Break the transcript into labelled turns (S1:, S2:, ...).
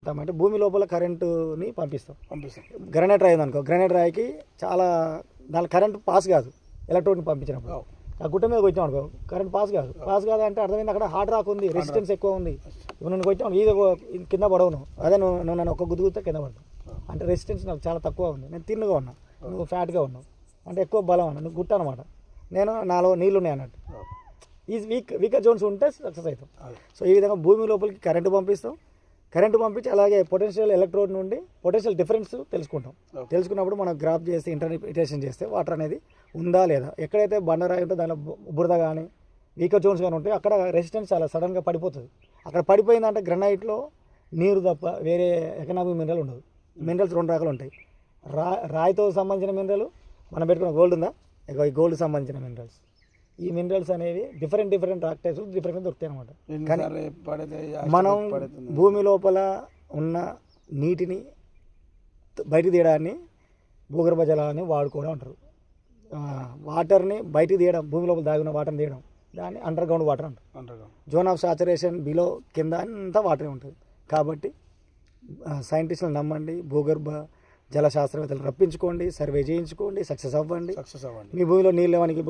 S1: అంటే భూమి లోపల కరెంటుని పంపిస్తాం.
S2: పంపిస్తాం.
S1: గ్రానైట్ రాయి ఉందనుకో, గ్రానైట్ రాయికి చాలా దాని కరెంట్ పాస్ కాదు. ఎలక్ట్రోడ్ని పంపించినప్పుడు ఆ గుట్ట మీద వచ్చాం అనుకో, కరెంట్ పాస్ కాదు. పాస్ కాదు అంటే అర్థమైంది, అక్కడ హార్డ్ రాక్ ఉంది, రెసిస్టెన్స్ ఎక్కువ ఉంది. ఇప్పుడు నేను వచ్చాను ఇది కింద పడవను, అదే నువ్వు నన్ను ఒక్క గుద్దుగుతే కింద పడతావు. అంటే రెసిస్టెన్స్ నాకు చాలా తక్కువ ఉంది. నేను తిన్నుగా ఉన్నా, నువ్వు ఫ్యాట్గా ఉన్నావు, అంటే ఎక్కువ బలం ఉన్నా, నువ్వు గుట్ట అనమాట. నేను నాలో నీళ్ళు ఉన్నాయి అన్నట్టు. ఈ వీకర్ జోన్స్ ఉంటే సక్సెస్ అవుతాం. సో ఈ విధంగా భూమి లోపలికి కరెంటు పంపిస్తాం. కరెంటు పంపించి అలాగే పొటెన్షియల్ ఎలక్ట్రోడ్ నుండి పొటెన్షియల్ డిఫరెన్స్ తెలుసుకుంటాం. తెలుసుకున్నప్పుడు మనం గ్రాఫ్ చేస్తే ఇంటర్ప్రిటేషన్ చేస్తే వాటర్ అనేది ఉందా లేదా, ఎక్కడైతే బండరాయి ఉంటే దానిలో బురద కానీ వీకర్ జోన్స్ కానీ ఉంటాయి, అక్కడ రెసిస్టెన్స్ చాలా సడన్గా పడిపోతుంది. అక్కడ పడిపోయిందంటే గ్రనైట్లో నీరు తప్ప వేరే ఎకనామిక్ మినరల్ ఉండదు. మినరల్స్ రెండు రకాలు ఉంటాయి. రాయితో సంబంధించిన మినరల్, మనం పెట్టుకున్న గోల్డ్ ఉందా, ఇక ఈ గోల్డ్ సంబంధించిన మినరల్స్. ఈ మినరల్స్ అనేవి డిఫరెంట్ రాక్ టైప్స్ డిఫరెంట్గా దొరుకుతాయి అనమాట. కానీ మనం భూమి లోపల ఉన్న నీటిని బయటికి తీయడాన్ని భూగర్భ జలాన్ని వాడుకోవడం అంటారు. వాటర్ని బయటికి తీయడం, భూమి లోపల దాగిన వాటర్ని తీయడం, దాన్ని అండర్ గ్రౌండ్ వాటర్ అంటారు. జోన్ ఆఫ్ సాచురేషన్ బిలో కింద అంతా వాటరే ఉంటుంది. కాబట్టి సైంటిస్టులు నమ్మండి, భూగర్భ జల శాస్త్రవేత్తలు రప్పించుకోండి, సర్వే చేయించుకోండి, సక్సెస్ అవ్వండి. మీ భూమిలో నీళ్ళు లేవనికి